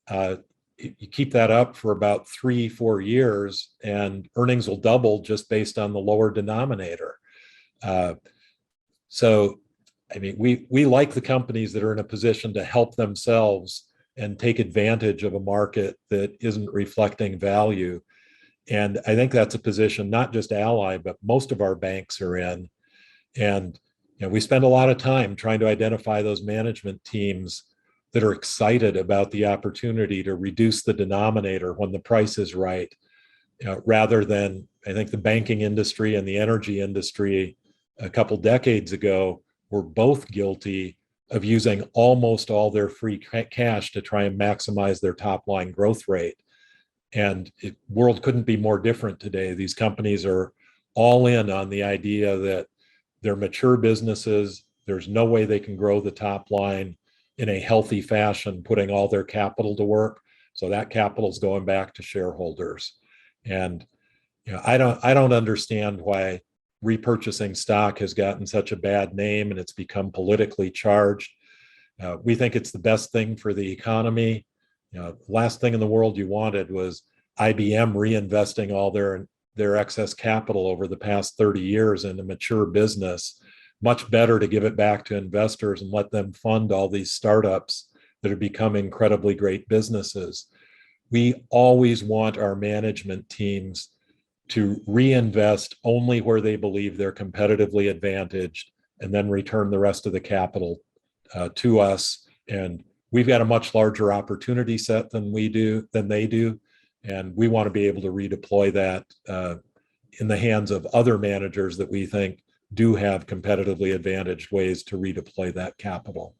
You keep that up for about 3-4 years, and earnings will double just based on the lower denominator. So, I mean, we like the companies that are in a position to help themselves and take advantage of a market that isn't reflecting value. And I think that's a position not just Ally, but most of our banks are in. And we spend a lot of time trying to identify those management teams that are excited about the opportunity to reduce the denominator when the price is right, rather than, I think, the banking industry and the energy industry a couple decades ago were both guilty of using almost all their free cash to try and maximize their top line growth rate. And the world couldn't be more different today. These companies are all in on the idea that they're mature businesses. There's no way they can grow the top line in a healthy fashion, putting all their capital to work. So that capital is going back to shareholders. And I don't understand why repurchasing stock has gotten such a bad name and it's become politically charged. We think it's the best thing for the economy. Last thing in the world you wanted was IBM reinvesting all their excess capital over the past 30 years in a mature business. Much better to give it back to investors and let them fund all these startups that have become incredibly great businesses. We always want our management teams to reinvest only where they believe they're competitively advantaged, and then return the rest of the capital to us. And we've got a much larger opportunity set than they do, and we want to be able to redeploy that in the hands of other managers that we think do have competitively advantaged ways to redeploy that capital.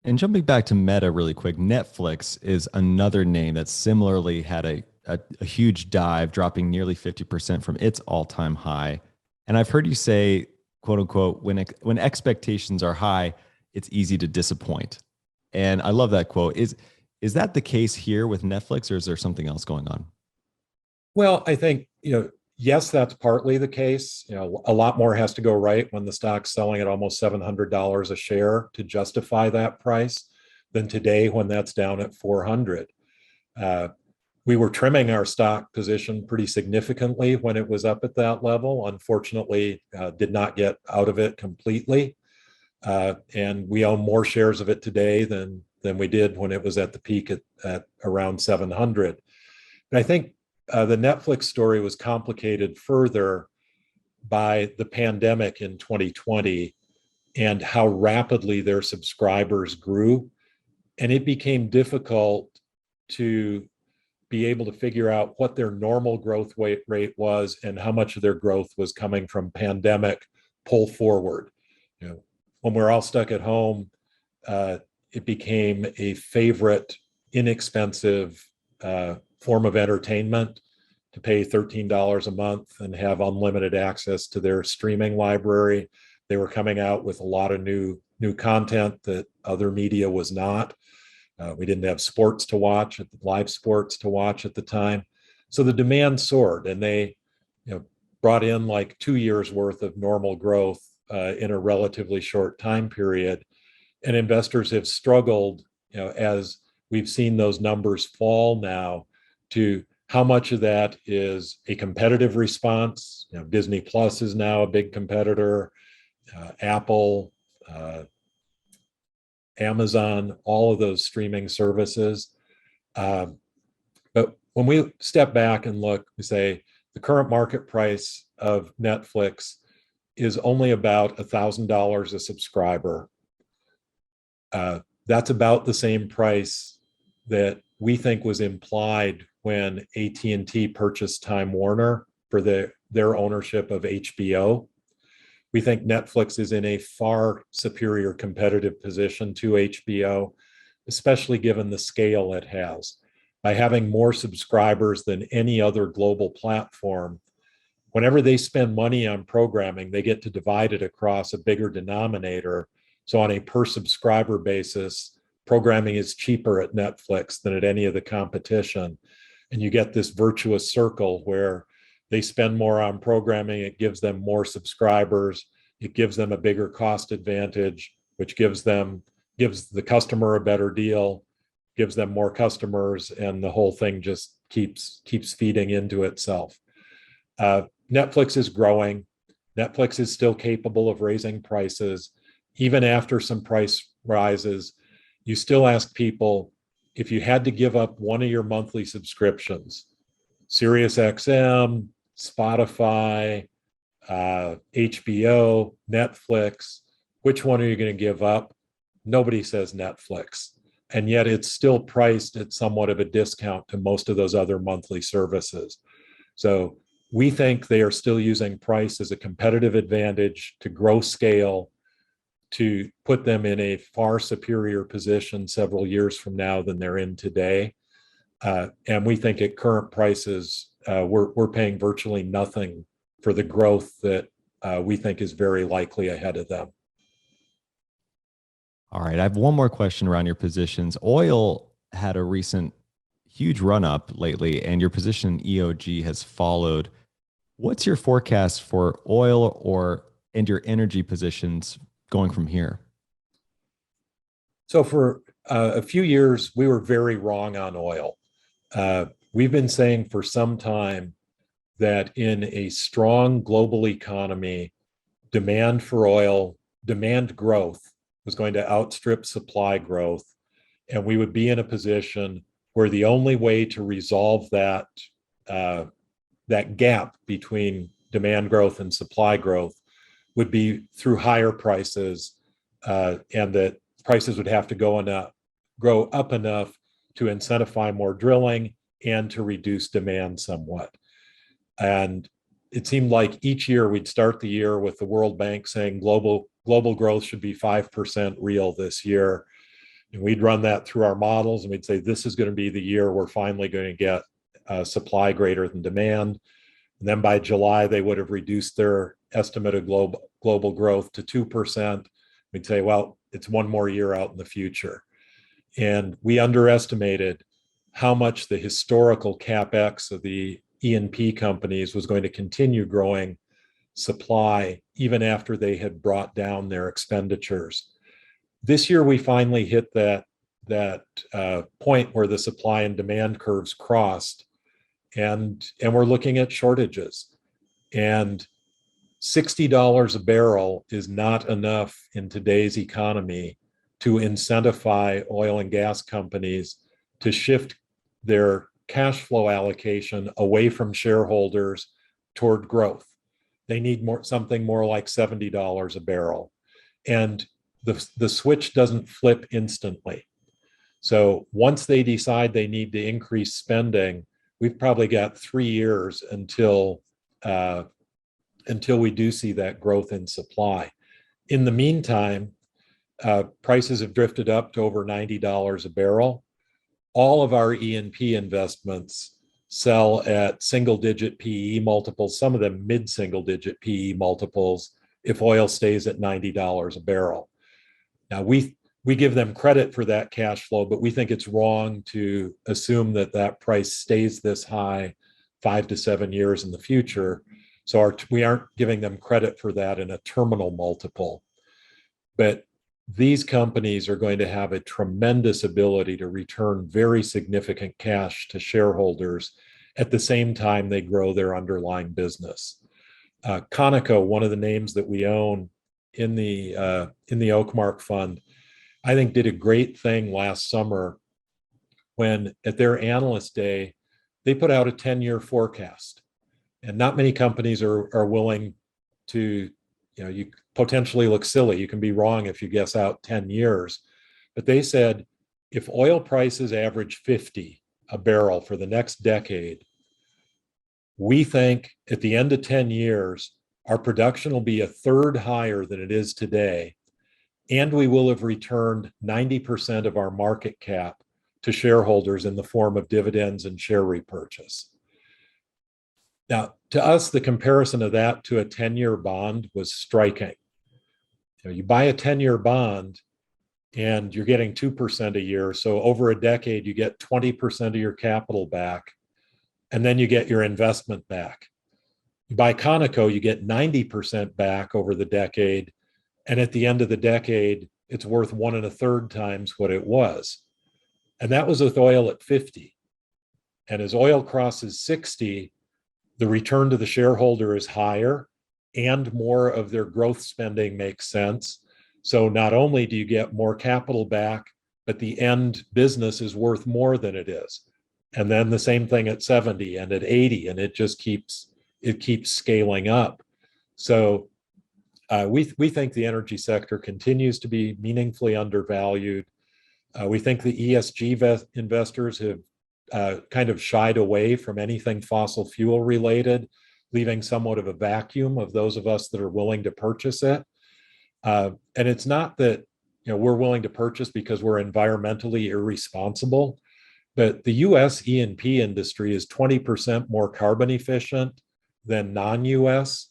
And jumping back to Meta really quick, Netflix is another name that similarly had a huge dive, dropping nearly 50% from its all-time high. And I've heard you say, quote unquote, when expectations are high, it's easy to disappoint. And I love that quote. Is that the case here with Netflix, or is there something else going on? Well, I think, yes, that's partly the case. A lot more has to go right when the stock's selling at almost $700 a share to justify that price than today when that's down at 400. We were trimming our stock position pretty significantly when it was up at that level. Unfortunately, did not get out of it completely. And we own more shares of it today than we did when it was at the peak at around 700. But I think the Netflix story was complicated further by the pandemic in 2020 and how rapidly their subscribers grew. And it became difficult to be able to figure out what their normal growth rate was and how much of their growth was coming from pandemic pull forward. When we're all stuck at home, it became a favorite, inexpensive form of entertainment to pay $13 a month and have unlimited access to their streaming library. They were coming out with a lot of new content that other media was not. We didn't have sports to watch, live sports to watch at the time. So the demand soared, and they brought in like 2 years worth of normal growth in a relatively short time period. And investors have struggled, as we've seen those numbers fall now, to how much of that is a competitive response. Disney Plus is now a big competitor, Apple, Amazon, all of those streaming services. But when we step back and look, we say the current market price of Netflix is only about $1,000 a subscriber. That's about the same price that we think was implied when AT&T purchased Time Warner for their ownership of HBO. We think Netflix is in a far superior competitive position to HBO, especially given the scale it has. By having more subscribers than any other global platform, whenever they spend money on programming, they get to divide it across a bigger denominator. So on a per subscriber basis, programming is cheaper at Netflix than at any of the competition. And you get this virtuous circle where they spend more on programming, it gives them more subscribers, it gives them a bigger cost advantage, which gives the customer a better deal, gives them more customers, and the whole thing just keeps feeding into itself. Netflix is growing. Netflix is still capable of raising prices. Even after some price rises, you still ask people, if you had to give up one of your monthly subscriptions, SiriusXM, Spotify, HBO, Netflix, which one are you going to give up? Nobody says Netflix. And yet it's still priced at somewhat of a discount to most of those other monthly services. So we think they are still using price as a competitive advantage to grow scale, to put them in a far superior position several years from now than they're in today. And we think at current prices, we're paying virtually nothing for the growth that we think is very likely ahead of them. All right. I have one more question around your positions. Oil had a recent huge run up lately, and your position in EOG has followed. What's your forecast for oil and your energy positions going from here? So for a few years, we were very wrong on oil. We've been saying for some time that in a strong global economy, demand for oil, demand growth was going to outstrip supply growth. And we would be in a position where the only way to resolve that gap between demand growth and supply growth would be through higher prices, and that prices would have to grow up enough to incentivize more drilling and to reduce demand somewhat. And it seemed like each year we'd start the year with the World Bank saying global growth should be 5% real this year. And we'd run that through our models and we'd say, this is going to be the year we're finally going to get supply greater than demand. And then by July, they would have reduced their estimated global growth to 2%. We'd say, well, it's one more year out in the future. And we underestimated how much the historical CapEx of the E&P companies was going to continue growing supply even after they had brought down their expenditures. This year, we finally hit that point where the supply and demand curves crossed, and we're looking at shortages. And $60 a barrel is not enough in today's economy to incentivize oil and gas companies to shift their cash flow allocation away from shareholders toward growth. They need something more like $70 a barrel. And the switch doesn't flip instantly. So once they decide they need to increase spending, we've probably got 3 years until we do see that growth in supply. In the meantime, prices have drifted up to over $90 a barrel. All of our E&P investments sell at single-digit PE multiples, some of them mid-single-digit PE multiples, if oil stays at $90 a barrel. Now, we give them credit for that cash flow, but we think it's wrong to assume that that price stays this high 5 to 7 years in the future. So we aren't giving them credit for that in a terminal multiple. But these companies are going to have a tremendous ability to return very significant cash to shareholders at the same time they grow their underlying business. Conoco, one of the names that we own in the OakMark fund, I think did a great thing last summer when at their analyst day, they put out a 10-year forecast. And not many companies are willing to, you potentially look silly. You can be wrong if you guess out 10 years. But they said, if oil prices average 50 a barrel for the next decade, we think at the end of 10 years, our production will be a third higher than it is today. And we will have returned 90% of our market cap to shareholders in the form of dividends and share repurchase. Now, to us, the comparison of that to a 10-year bond was striking. You buy a 10-year bond and you're getting 2% a year. So over a decade, you get 20% of your capital back, and then you get your investment back. You buy Conoco, you get 90% back over the decade. And at the end of the decade, it's worth 1 1/3 times what it was. And that was with oil at 50. And as oil crosses 60, the return to the shareholder is higher and more of their growth spending makes sense. So not only do you get more capital back, but the end business is worth more than it is. And then the same thing at 70 and at 80, and it just keeps scaling up. So we think the energy sector continues to be meaningfully undervalued. We think the ESG investors have kind of shied away from anything fossil fuel related, leaving somewhat of a vacuum of those of us that are willing to purchase it. And it's not that we're willing to purchase because we're environmentally irresponsible, but the U.S. E&P industry is 20% more carbon efficient than non-U.S.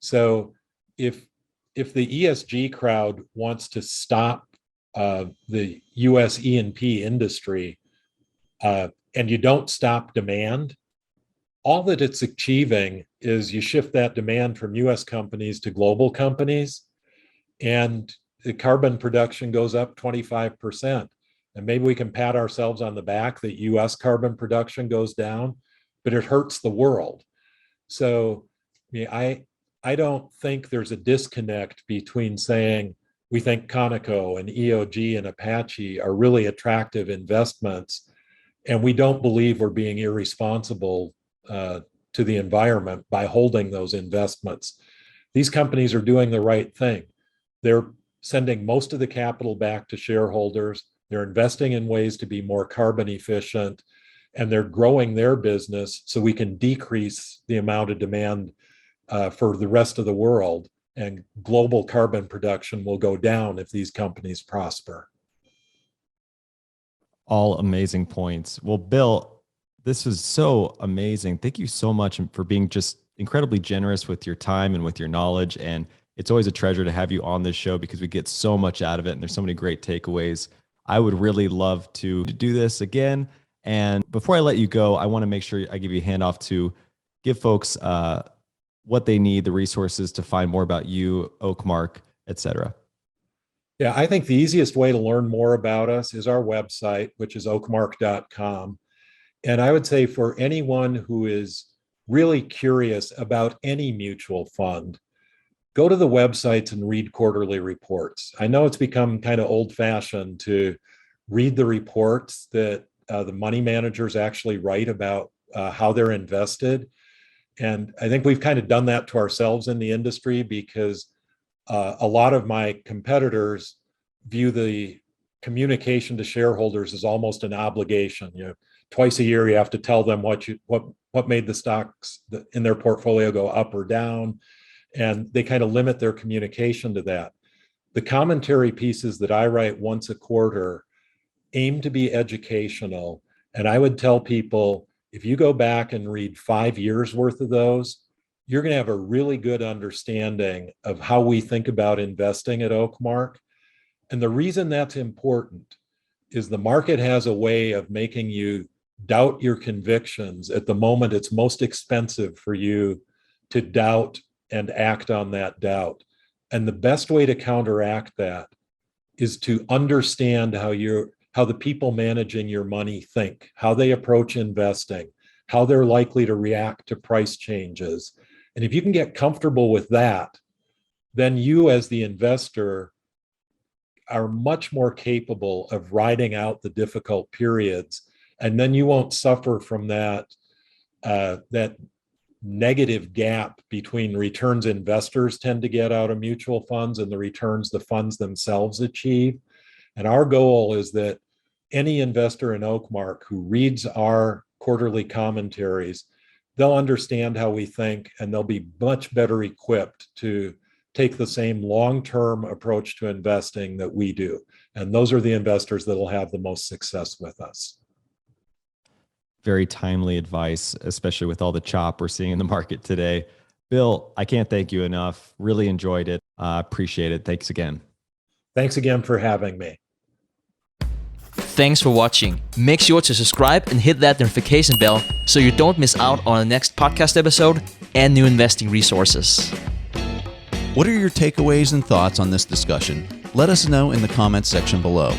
So if the ESG crowd wants to stop the U.S. E&P industry, and you don't stop demand, all that it's achieving is you shift that demand from U.S. companies to global companies, and the carbon production goes up 25%. And maybe we can pat ourselves on the back that U.S. carbon production goes down, but it hurts the world. So I don't think there's a disconnect between saying we think Conoco and EOG and Apache are really attractive investments, and we don't believe we're being irresponsible to the environment by holding those investments. These companies are doing the right thing. They're sending most of the capital back to shareholders. They're investing in ways to be more carbon efficient, and they're growing their business so we can decrease the amount of demand for the rest of the world, and global carbon production will go down if these companies prosper. All amazing points. Well, Bill, this was so amazing. Thank you so much for being just incredibly generous with your time and with your knowledge. And it's always a treasure to have you on this show because we get so much out of it and there's so many great takeaways. I would really love to do this again. And before I let you go, I want to make sure I give you a handoff to give folks what they need, the resources to find more about you, OakMark, et cetera. Yeah, I think the easiest way to learn more about us is our website, which is oakmark.com. And I would say for anyone who is really curious about any mutual fund, go to the websites and read quarterly reports. I know it's become kind of old-fashioned to read the reports that the money managers actually write about how they're invested. And I think we've kind of done that to ourselves in the industry because a lot of my competitors view the communication to shareholders as almost an obligation. Twice a year you have to tell them what made the stocks in their portfolio go up or down, and they kind of limit their communication to that. The commentary pieces that I write once a quarter aim to be educational, and I would tell people If you go back and read 5 years worth of those, you're going to have a really good understanding of how we think about investing at Oakmark. And the reason that's important is the market has a way of making you doubt your convictions at the moment it's most expensive for you to doubt and act on that doubt. And the best way to counteract that is to understand how the people managing your money think, how they approach investing, how they're likely to react to price changes. And if you can get comfortable with that, then you as the investor are much more capable of riding out the difficult periods. And then you won't suffer from that negative gap between returns investors tend to get out of mutual funds and the returns the funds themselves achieve. And our goal is that any investor in Oakmark who reads our quarterly commentaries, they'll understand how we think and they'll be much better equipped to take the same long-term approach to investing that we do. And those are the investors that will have the most success with us. Very timely advice, especially with all the chop we're seeing in the market today. Bill, I can't thank you enough. Really enjoyed it. Appreciate it. Thanks again. Thanks again for having me. Thanks for watching. Make sure to subscribe and hit that notification bell so you don't miss out on the next podcast episode and new investing resources. What are your takeaways and thoughts on this discussion? Let us know in the comments section below.